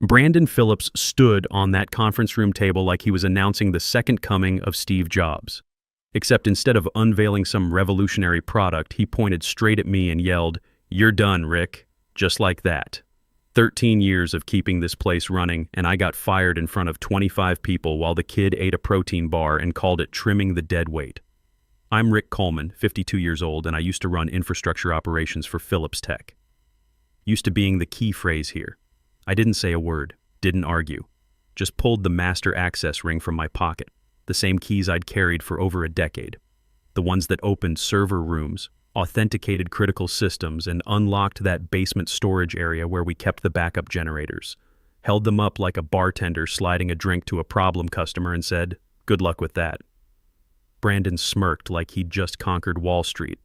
Brandon Phillips stood on that conference room table like he was announcing the second coming of Steve Jobs. Except instead of unveiling some revolutionary product, he pointed straight at me and yelled, "You're done, Rick." Just like that. 13 years of keeping this place running, and I got fired in front of 25 people while the kid ate a protein bar and called it trimming the dead weight. I'm Rick Coleman, 52 years old, and I used to run infrastructure operations for Phillips Tech. Used to being the key phrase here. I didn't say a word, didn't argue. Just pulled the master access ring from my pocket, the same keys I'd carried for over a decade. The ones that opened server rooms, authenticated critical systems, and unlocked that basement storage area where we kept the backup generators. Held them up like a bartender sliding a drink to a problem customer and said, "Good luck with that." Brandon smirked like he'd just conquered Wall Street.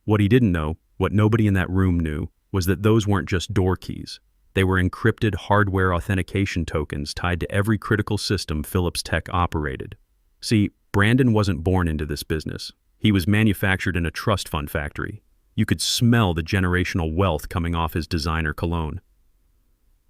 What he didn't know, what nobody in that room knew, was that those weren't just door keys. They were encrypted hardware authentication tokens tied to every critical system Phillips Tech operated. See, Brandon wasn't born into this business. He was manufactured in a trust fund factory. You could smell the generational wealth coming off his designer cologne.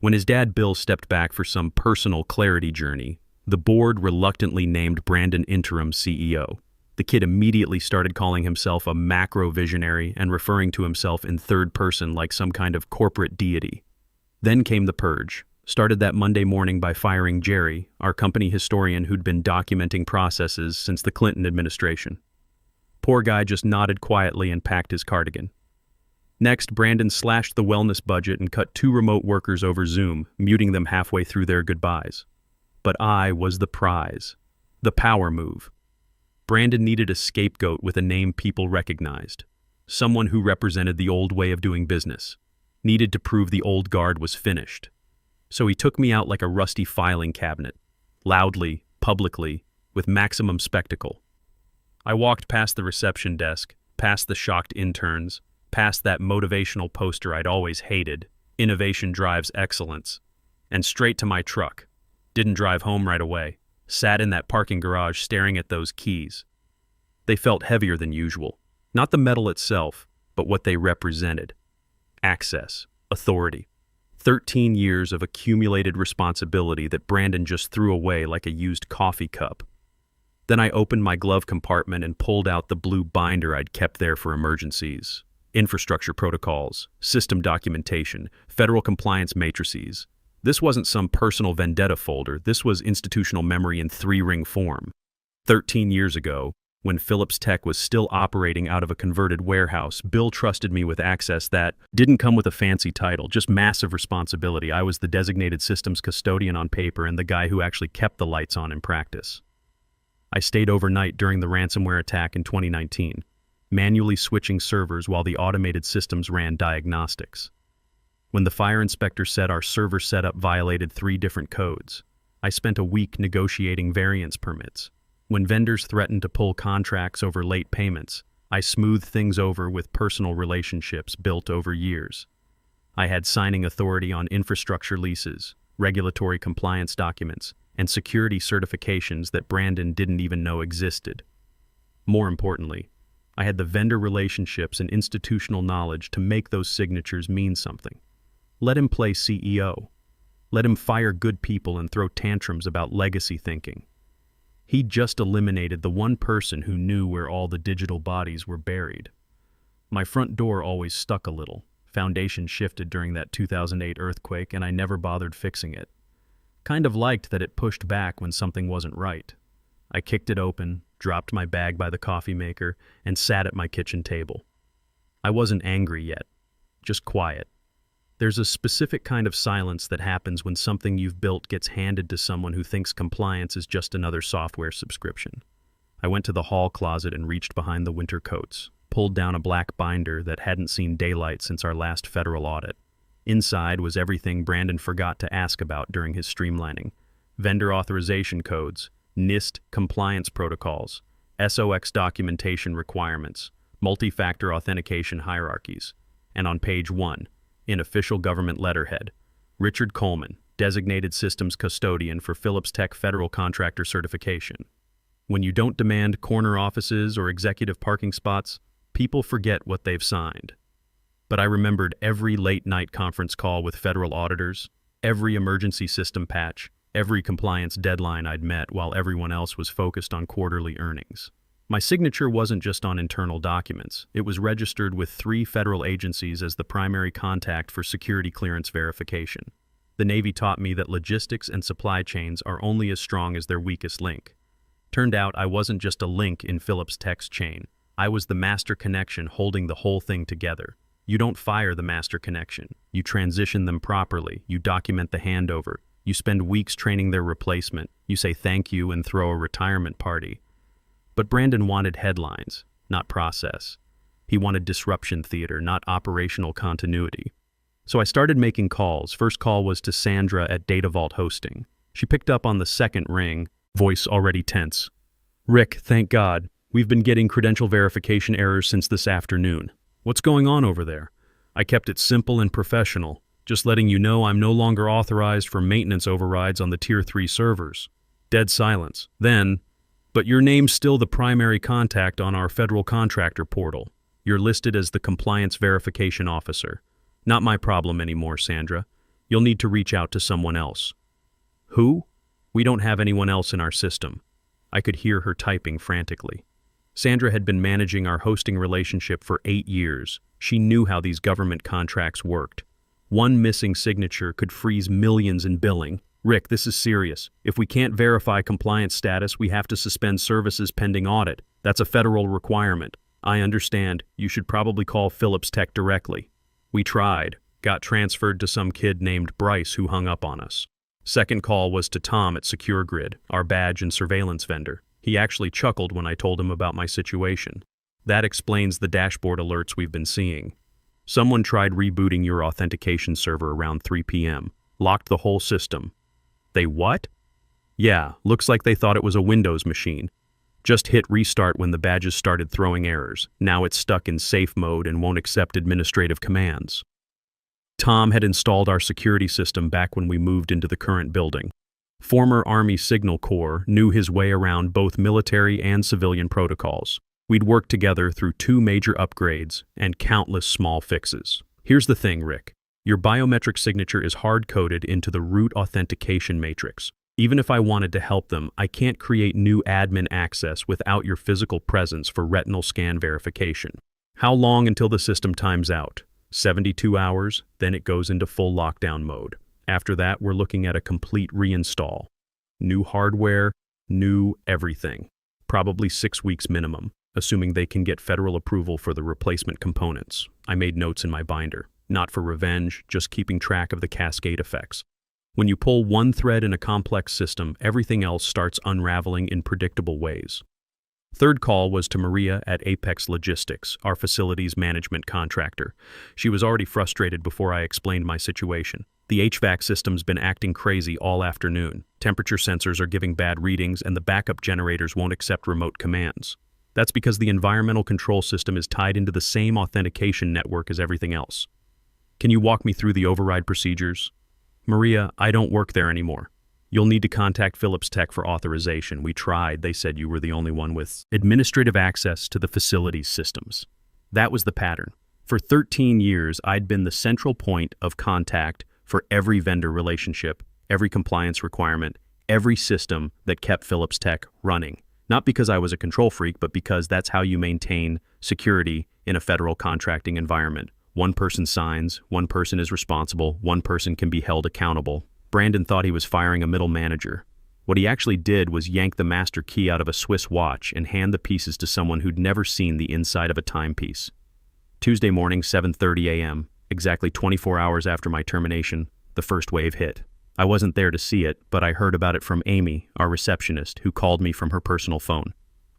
When his dad Bill stepped back for some personal clarity journey, the board reluctantly named Brandon interim CEO. The kid immediately started calling himself a macro visionary and referring to himself in third person like some kind of corporate deity. Then came the purge. Started that Monday morning by firing Jerry, our company historian who'd been documenting processes since the Clinton administration. Poor guy just nodded quietly and packed his cardigan. Next, Brandon slashed the wellness budget and cut 2 remote workers over Zoom, muting them halfway through their goodbyes. But I was the prize. The power move. Brandon needed a scapegoat with a name people recognized. Someone who represented the old way of doing business. Needed to prove the old guard was finished. So he took me out like a rusty filing cabinet. Loudly, publicly, with maximum spectacle. I walked past the reception desk, past the shocked interns, past that motivational poster I'd always hated, "Innovation drives excellence," and straight to my truck. Didn't drive home right away. Sat in that parking garage staring at those keys. They felt heavier than usual. Not the metal itself, but what they represented. Access, authority. 13 years of accumulated responsibility that Brandon just threw away like a used coffee cup. Then I opened my glove compartment and pulled out the blue binder I'd kept there for emergencies. Infrastructure protocols, system documentation, federal compliance matrices. This wasn't some personal vendetta folder, this was institutional memory in 3-ring form. 13 years ago, when Phillips Tech was still operating out of a converted warehouse, Bill trusted me with access that didn't come with a fancy title, just massive responsibility. I was the designated systems custodian on paper and the guy who actually kept the lights on in practice. I stayed overnight during the ransomware attack in 2019, manually switching servers while the automated systems ran diagnostics. When the fire inspector said our server setup violated 3 different codes, I spent a week negotiating variance permits. When vendors threatened to pull contracts over late payments, I smoothed things over with personal relationships built over years. I had signing authority on infrastructure leases, regulatory compliance documents, and security certifications that Brandon didn't even know existed. More importantly, I had the vendor relationships and institutional knowledge to make those signatures mean something. Let him play CEO. Let him fire good people and throw tantrums about legacy thinking. He'd just eliminated the one person who knew where all the digital bodies were buried. My front door always stuck a little. Foundation shifted during that 2008 earthquake, and I never bothered fixing it. Kind of liked that it pushed back when something wasn't right. I kicked it open, dropped my bag by the coffee maker, and sat at my kitchen table. I wasn't angry yet, just quiet. There's a specific kind of silence that happens when something you've built gets handed to someone who thinks compliance is just another software subscription. I went to the hall closet and reached behind the winter coats, pulled down a black binder that hadn't seen daylight since our last federal audit. Inside was everything Brandon forgot to ask about during his streamlining. Vendor authorization codes, NIST compliance protocols, SOX documentation requirements, multi-factor authentication hierarchies. And on page 1, in official government letterhead, Richard Coleman, designated systems custodian for Phillips Tech federal contractor certification. When you don't demand corner offices or executive parking spots, people forget what they've signed. But I remembered every late-night conference call with federal auditors, Every emergency system patch, every compliance deadline I'd met while everyone else was focused on quarterly earnings. My signature wasn't just on internal documents. It was registered with 3 federal agencies as the primary contact for security clearance verification. The Navy taught me that logistics and supply chains are only as strong as their weakest link. Turned out I wasn't just a link in Phillips Tech's chain. I was the master connection holding the whole thing together. You don't fire the master connection. You transition them properly. You document the handover. You spend weeks training their replacement. You say thank you and throw a retirement party. But Brandon wanted headlines, not process. He wanted disruption theater, not operational continuity. So I started making calls. First call was to Sandra at Data Vault Hosting. She picked up on the second ring, voice already tense. "Rick, thank God. We've been getting credential verification errors since this afternoon. What's going on over there?" I kept it simple and professional, just letting you know I'm no longer authorized for maintenance overrides on the Tier 3 servers. Dead silence. Then, "But your name's still the primary contact on our federal contractor portal. You're listed as the compliance verification officer. Not my problem anymore, Sandra. You'll need to reach out to someone else." "Who?" "We don't have anyone else in our system." I could hear her typing frantically. Sandra had been managing our hosting relationship for 8 years. She knew how these government contracts worked. One missing signature could freeze millions in billing. "Rick, this is serious. If we can't verify compliance status, we have to suspend services pending audit. That's a federal requirement." "I understand. You should probably call Phillips Tech directly." We tried, got transferred to some kid named Bryce who hung up on us. Second call was to Tom at SecureGrid, our badge and surveillance vendor. He actually chuckled when I told him about my situation. "That explains the dashboard alerts we've been seeing. Someone tried rebooting your authentication server around 3 p.m. Locked the whole system." "They what?" "Yeah, looks like they thought it was a Windows machine. Just hit restart when the badges started throwing errors. Now it's stuck in safe mode and won't accept administrative commands." Tom had installed our security system back when we moved into the current building. Former Army Signal Corps knew his way around both military and civilian protocols. We'd worked together through 2 major upgrades and countless small fixes. "Here's the thing, Rick. Your biometric signature is hard-coded into the root authentication matrix. Even if I wanted to help them, I can't create new admin access without your physical presence for retinal scan verification. How long until the system times out? 72 hours, then it goes into full lockdown mode. After that, we're looking at a complete reinstall. New hardware, new everything. Probably 6 weeks minimum, assuming they can get federal approval for the replacement components." I made notes in my binder. Not for revenge, just keeping track of the cascade effects. When you pull one thread in a complex system, everything else starts unraveling in predictable ways. Third call was to Maria at Apex Logistics, our facilities management contractor. She was already frustrated before I explained my situation. "The HVAC system's been acting crazy all afternoon. Temperature sensors are giving bad readings and the backup generators won't accept remote commands. That's because the environmental control system is tied into the same authentication network as everything else. Can you walk me through the override procedures?" "Maria, I don't work there anymore. You'll need to contact Phillips Tech for authorization. We tried. They said you were the only one with administrative access to the facilities systems." That was the pattern. For 13 years, I'd been the central point of contact for every vendor relationship, every compliance requirement, every system that kept Phillips Tech running. Not because I was a control freak, but because that's how you maintain security in a federal contracting environment. One person signs, one person is responsible, one person can be held accountable. Brandon thought he was firing a middle manager. What he actually did was yank the master key out of a Swiss watch and hand the pieces to someone who'd never seen the inside of a timepiece. Tuesday morning, 7:30 a.m., exactly 24 hours after my termination, the first wave hit. I wasn't there to see it, but I heard about it from Amy, our receptionist, who called me from her personal phone.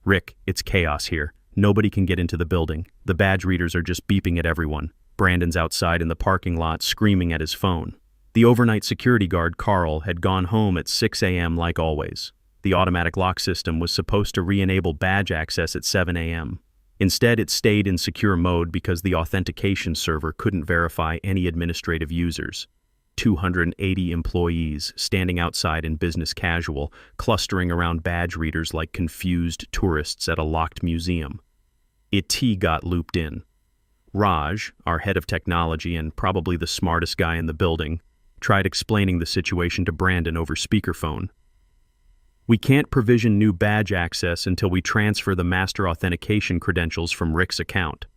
"Rick, it's chaos here. Nobody can get into the building. The badge readers are just beeping at everyone. Brandon's outside in the parking lot screaming at his phone." The overnight security guard, Carl, had gone home at 6 a.m. like always. The automatic lock system was supposed to re-enable badge access at 7 a.m. Instead, it stayed in secure mode because the authentication server couldn't verify any administrative users. 280 employees standing outside in business casual, clustering around badge readers like confused tourists at a locked museum. IT got looped in. Raj, our head of technology and probably the smartest guy in the building, tried explaining the situation to Brandon over speakerphone. We can't provision new badge access until we transfer the master authentication credentials from Rick's account.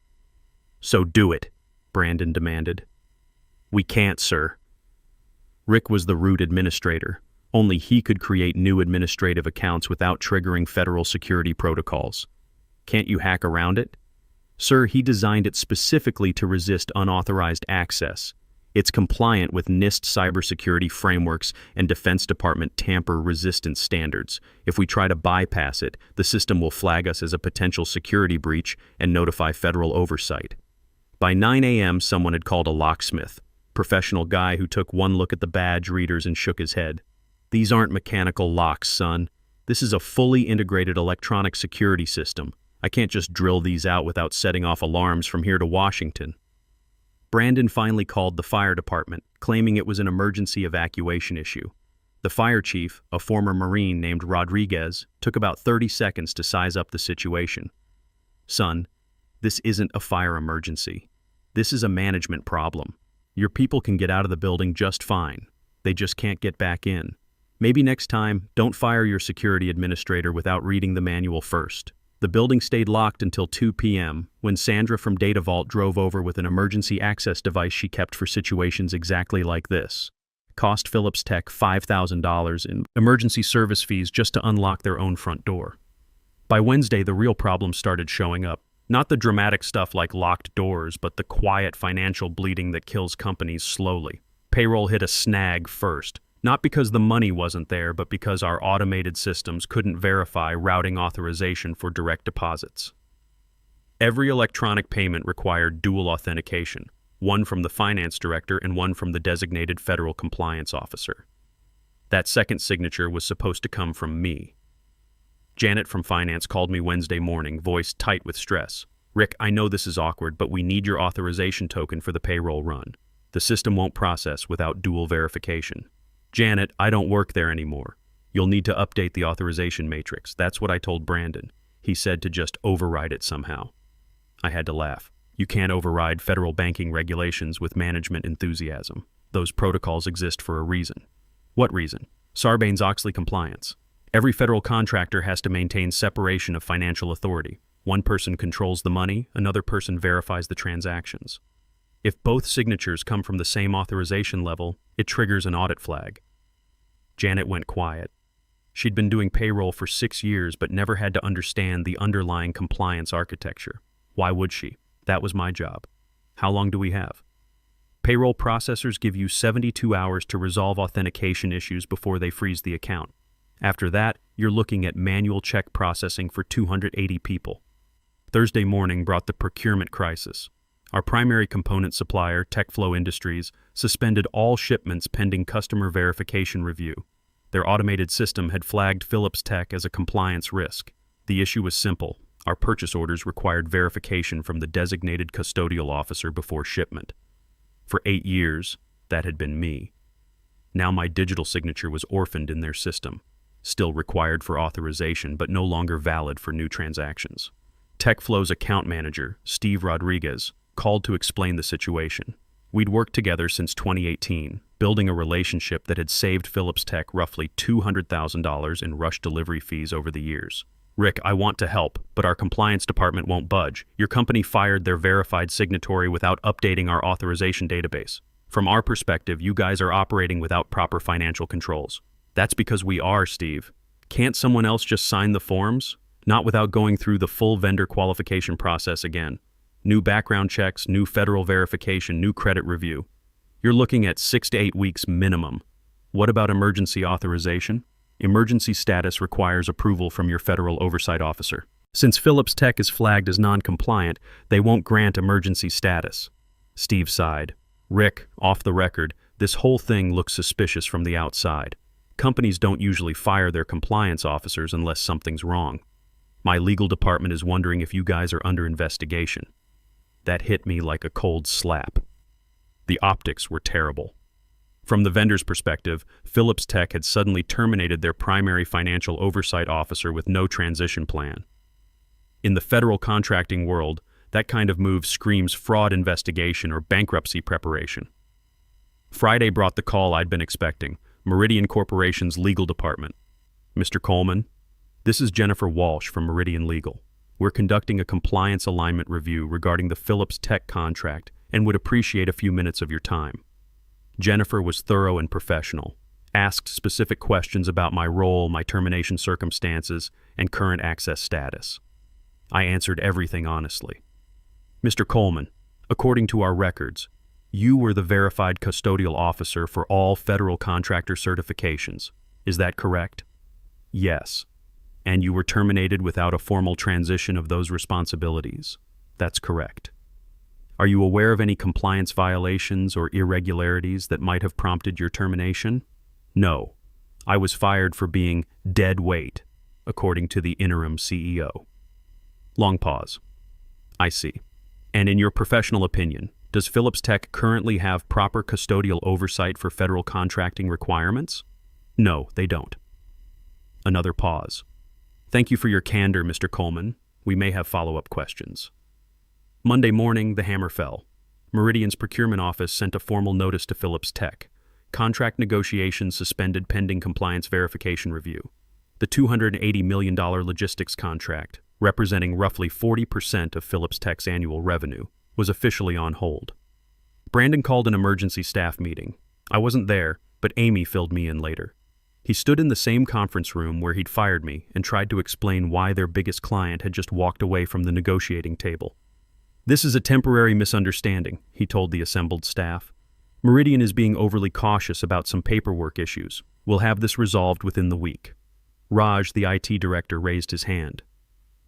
So do it, Brandon demanded. We can't, sir. Rick was the root administrator. Only he could create new administrative accounts without triggering federal security protocols. Can't you hack around it? Sir, he designed it specifically to resist unauthorized access. It's compliant with NIST cybersecurity frameworks and Defense Department tamper-resistant standards. If we try to bypass it, the system will flag us as a potential security breach and notify federal oversight. By 9 a.m., someone had called a locksmith, professional guy who took one look at the badge readers and shook his head. These aren't mechanical locks, son. This is a fully integrated electronic security system. I can't just drill these out without setting off alarms from here to Washington. Brandon finally called the fire department, claiming it was an emergency evacuation issue. The fire chief, a former Marine named Rodriguez, took about 30 seconds to size up the situation. Son, this isn't a fire emergency. This is a management problem. Your people can get out of the building just fine. They just can't get back in. Maybe next time, don't fire your security administrator without reading the manual first. The building stayed locked until 2 p.m. when Sandra from Data Vault drove over with an emergency access device she kept for situations exactly like this. Cost Phillips Tech $5,000 in emergency service fees just to unlock their own front door. By Wednesday, the real problems started showing up. Not the dramatic stuff like locked doors, but the quiet financial bleeding that kills companies slowly. Payroll hit a snag first. Not because the money wasn't there, but because our automated systems couldn't verify routing authorization for direct deposits. Every electronic payment required dual authentication, one from the finance director and one from the designated federal compliance officer. That second signature was supposed to come from me. Janet from finance called me Wednesday morning, voice tight with stress. Rick, I know this is awkward, but we need your authorization token for the payroll run. The system won't process without dual verification. Janet, I don't work there anymore. You'll need to update the authorization matrix. That's what I told Brandon. He said to just override it somehow. I had to laugh. You can't override federal banking regulations with management enthusiasm. Those protocols exist for a reason. What reason? Sarbanes-Oxley compliance. Every federal contractor has to maintain separation of financial authority. One person controls the money, another person verifies the transactions. If both signatures come from the same authorization level, it triggers an audit flag. Janet went quiet. She'd been doing payroll for 6 years but never had to understand the underlying compliance architecture. Why would she? That was my job. How long do we have? Payroll processors give you 72 hours to resolve authentication issues before they freeze the account. After that, you're looking at manual check processing for 280 people. Thursday morning brought the procurement crisis. Our primary component supplier, TechFlow Industries, suspended all shipments pending customer verification review. Their automated system had flagged Phillips Tech as a compliance risk. The issue was simple. Our purchase orders required verification from the designated custodial officer before shipment. For 8 years, that had been me. Now my digital signature was orphaned in their system, still required for authorization but no longer valid for new transactions. TechFlow's account manager, Steve Rodriguez, called to explain the situation. We'd worked together since 2018, building a relationship that had saved Phillips Tech roughly $200,000 in rush delivery fees over the years. Rick, I want to help, but our compliance department won't budge. Your company fired their verified signatory without updating our authorization database. From our perspective, you guys are operating without proper financial controls. That's because we are, Steve. Can't someone else just sign the forms? Not without going through the full vendor qualification process again. New background checks, new federal verification, new credit review. You're looking at 6 to 8 weeks minimum. What about emergency authorization? Emergency status requires approval from your federal oversight officer. Since Phillips Tech is flagged as non-compliant, they won't grant emergency status. Steve sighed. Rick, off the record, this whole thing looks suspicious from the outside. Companies don't usually fire their compliance officers unless something's wrong. My legal department is wondering if you guys are under investigation. That hit me like a cold slap. The optics were terrible. From the vendor's perspective, Phillips Tech had suddenly terminated their primary financial oversight officer with no transition plan. In the federal contracting world, that kind of move screams fraud investigation or bankruptcy preparation. Friday brought the call I'd been expecting. Meridian Corporation's legal department. Mr. Coleman, this is Jennifer Walsh from Meridian Legal. We're conducting a compliance alignment review regarding the Phillips Tech contract and would appreciate a few minutes of your time. Jennifer was thorough and professional, asked specific questions about my role, my termination circumstances, and current access status. I answered everything honestly. Mr. Coleman, according to our records, you were the verified custodial officer for all federal contractor certifications. Is that correct? Yes. And you were terminated without a formal transition of those responsibilities. That's correct. Are you aware of any compliance violations or irregularities that might have prompted your termination? No. I was fired for being dead weight, according to the interim CEO. Long pause. I see. And in your professional opinion, does Phillips Tech currently have proper custodial oversight for federal contracting requirements? No, they don't. Another pause. Thank you for your candor, Mr. Coleman. We may have follow-up questions. Monday morning, the hammer fell. Meridian's procurement office sent a formal notice to Phillips Tech. Contract negotiations suspended pending compliance verification review. The $280 million logistics contract, representing roughly 40% of Phillips Tech's annual revenue, was officially on hold. Brandon called an emergency staff meeting. I wasn't there, but Amy filled me in later. He stood in the same conference room where he'd fired me and tried to explain why their biggest client had just walked away from the negotiating table. This is a temporary misunderstanding, he told the assembled staff. Meridian is being overly cautious about some paperwork issues. We'll have this resolved within the week. Raj, the IT director, raised his hand.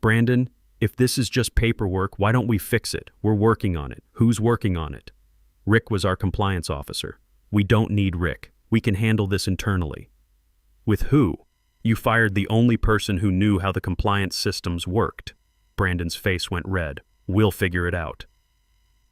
Brandon, if this is just paperwork, why don't we fix it? We're working on it. Who's working on it? Rick was our compliance officer. We don't need Rick. We can handle this internally. With who? You fired the only person who knew how the compliance systems worked. Brandon's face went red. We'll figure it out.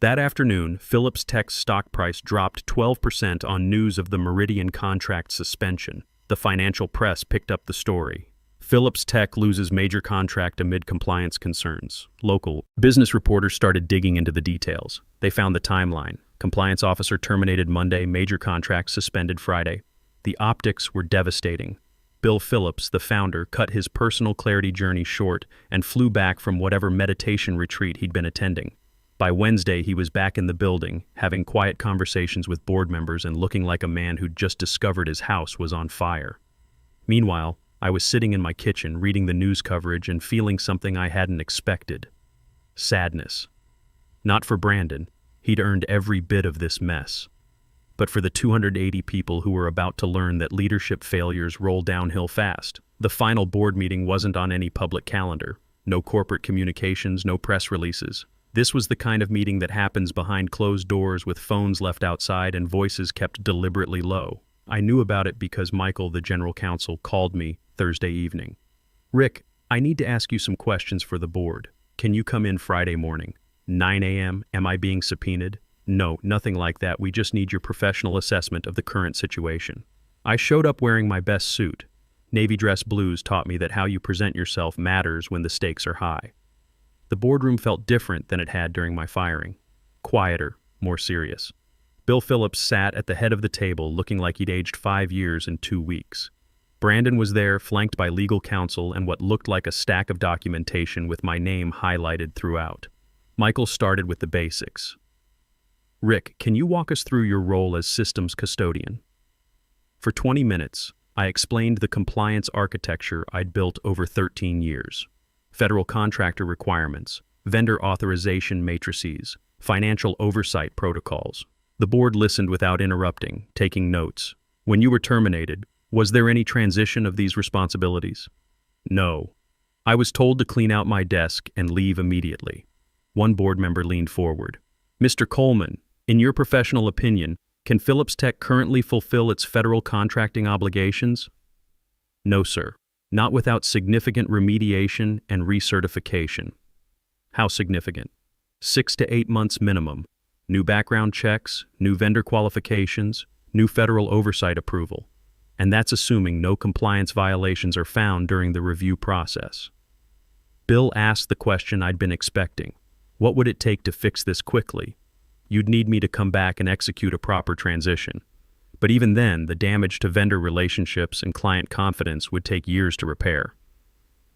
That afternoon, Phillips Tech's stock price dropped 12% on news of the Meridian contract suspension. The financial press picked up the story. Phillips Tech loses major contract amid compliance concerns. Local business reporters started digging into the details. They found the timeline. Compliance officer terminated Monday, major contract suspended Friday. The optics were devastating. Bill Phillips, the founder, cut his personal clarity journey short and flew back from whatever meditation retreat he'd been attending. By Wednesday, he was back in the building, having quiet conversations with board members and looking like a man who'd just discovered his house was on fire. Meanwhile, I was sitting in my kitchen reading the news coverage and feeling something I hadn't expected. Sadness. Not for Brandon. He'd earned every bit of this mess. But for the 280 people who were about to learn that leadership failures roll downhill fast. The final board meeting wasn't on any public calendar. No corporate communications, no press releases. This was the kind of meeting that happens behind closed doors with phones left outside and voices kept deliberately low. I knew about it because Michael, the general counsel, called me Thursday evening. Rick, I need to ask you some questions for the board. Can you come in Friday morning? 9 a.m. Am I being subpoenaed? No, nothing like that. We just need your professional assessment of the current situation. I showed up wearing my best suit. Navy dress blues taught me that how you present yourself matters when the stakes are high. The boardroom felt different than it had during my firing. Quieter, more serious. Bill Phillips sat at the head of the table looking like he'd aged 5 years in 2 weeks. Brandon was there, flanked by legal counsel and what looked like a stack of documentation with my name highlighted throughout. Michael started with the basics. Rick, can you walk us through your role as systems custodian? For 20 minutes, I explained the compliance architecture I'd built over 13 years. Federal contractor requirements, vendor authorization matrices, financial oversight protocols. The board listened without interrupting, taking notes. When you were terminated, was there any transition of these responsibilities? No. I was told to clean out my desk and leave immediately. One board member leaned forward. Mr. Coleman, in your professional opinion, can Phillips Tech currently fulfill its federal contracting obligations? No, sir. Not without significant remediation and recertification. How significant? 6 to 8 months minimum. New background checks, new vendor qualifications, new federal oversight approval. And that's assuming no compliance violations are found during the review process. Bill asked the question I'd been expecting. What would it take to fix this quickly? You'd need me to come back and execute a proper transition. But even then, the damage to vendor relationships and client confidence would take years to repair.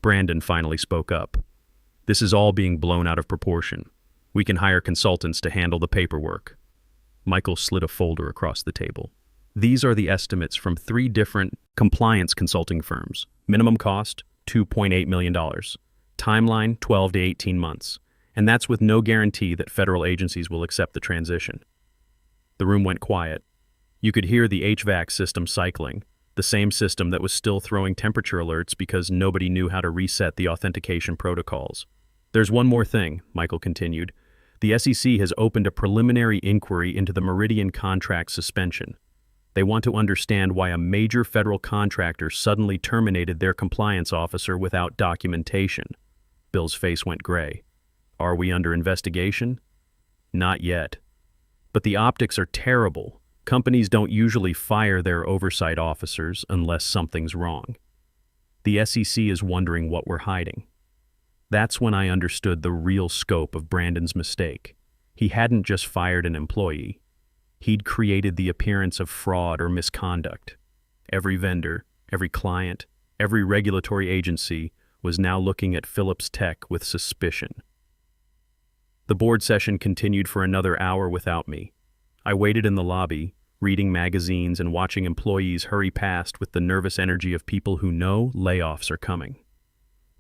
Brandon finally spoke up. This is all being blown out of proportion. We can hire consultants to handle the paperwork. Michael slid a folder across the table. These are the estimates from 3 different compliance consulting firms. Minimum cost, $2.8 million. Timeline, 12 to 18 months. And that's with no guarantee that federal agencies will accept the transition. The room went quiet. You could hear the HVAC system cycling, the same system that was still throwing temperature alerts because nobody knew how to reset the authentication protocols. There's one more thing, Michael continued. The SEC has opened a preliminary inquiry into the Meridian contract suspension. They want to understand why a major federal contractor suddenly terminated their compliance officer without documentation. Bill's face went gray. Are we under investigation? Not yet. But the optics are terrible. Companies don't usually fire their oversight officers unless something's wrong. The SEC is wondering what we're hiding. That's when I understood the real scope of Brandon's mistake. He hadn't just fired an employee. He'd created the appearance of fraud or misconduct. Every vendor, every client, every regulatory agency was now looking at Phillips Tech with suspicion. The board session continued for another hour without me. I waited in the lobby, reading magazines and watching employees hurry past with the nervous energy of people who know layoffs are coming.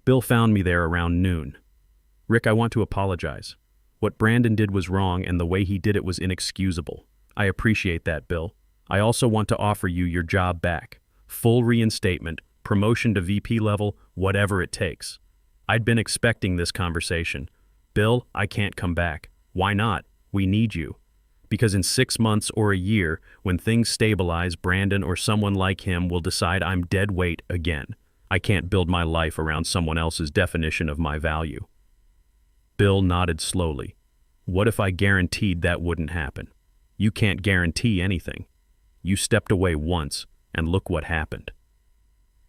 Bill found me there around noon. Rick, I want to apologize. What Brandon did was wrong and the way he did it was inexcusable. I appreciate that, Bill. I also want to offer you your job back. Full reinstatement, promotion to VP level, whatever it takes. I'd been expecting this conversation. Bill, I can't come back. Why not? We need you. Because in 6 months or a year, when things stabilize, Brandon or someone like him will decide I'm dead weight again. I can't build my life around someone else's definition of my value. Bill nodded slowly. What if I guaranteed that wouldn't happen? You can't guarantee anything. You stepped away once, and look what happened.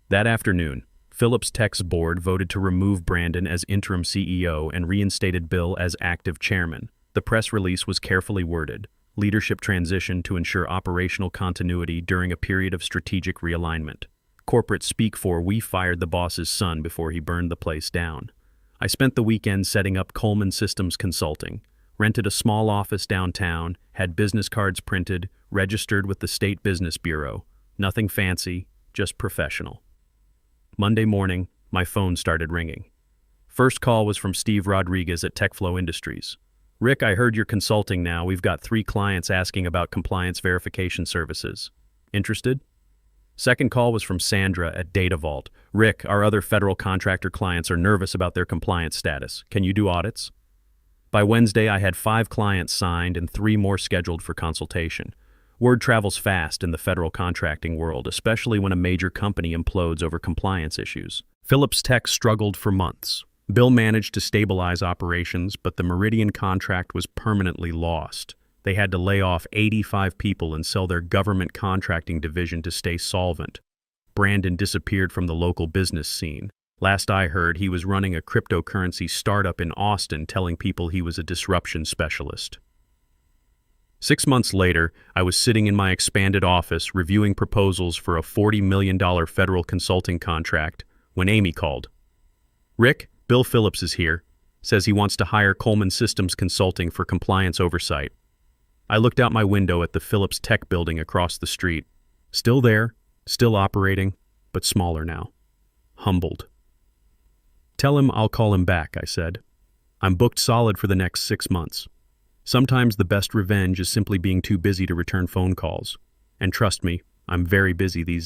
That afternoon, Phillips Tech's board voted to remove Brandon as interim CEO and reinstated Bill as active chairman. The press release was carefully worded. Leadership transition to ensure operational continuity during a period of strategic realignment. Corporate speak for we fired the boss's son before he burned the place down. I spent the weekend setting up Coleman Systems Consulting, rented a small office downtown, had business cards printed, registered with the State Business Bureau. Nothing fancy, just professional. Monday morning, my phone started ringing. First call was from Steve Rodriguez at TechFlow Industries. Rick, I heard you're consulting now. We've got 3 clients asking about compliance verification services. Interested? Second call was from Sandra at DataVault. Rick, our other federal contractor clients are nervous about their compliance status. Can you do audits? By Wednesday, I had 5 clients signed and 3 more scheduled for consultation. Word travels fast in the federal contracting world, especially when a major company implodes over compliance issues. Phillips Tech struggled for months. Bill managed to stabilize operations, but the Meridian contract was permanently lost. They had to lay off 85 people and sell their government contracting division to stay solvent. Brandon disappeared from the local business scene. Last I heard, he was running a cryptocurrency startup in Austin telling people he was a disruption specialist. 6 months later, I was sitting in my expanded office reviewing proposals for a $40 million federal consulting contract when Amy called. Rick, Bill Phillips is here. Says he wants to hire Coleman Systems Consulting for compliance oversight. I looked out my window at the Phillips Tech building across the street. Still there, still operating, but smaller now. Humbled. Tell him I'll call him back, I said. I'm booked solid for the next 6 months. Sometimes the best revenge is simply being too busy to return phone calls. And trust me, I'm very busy these days.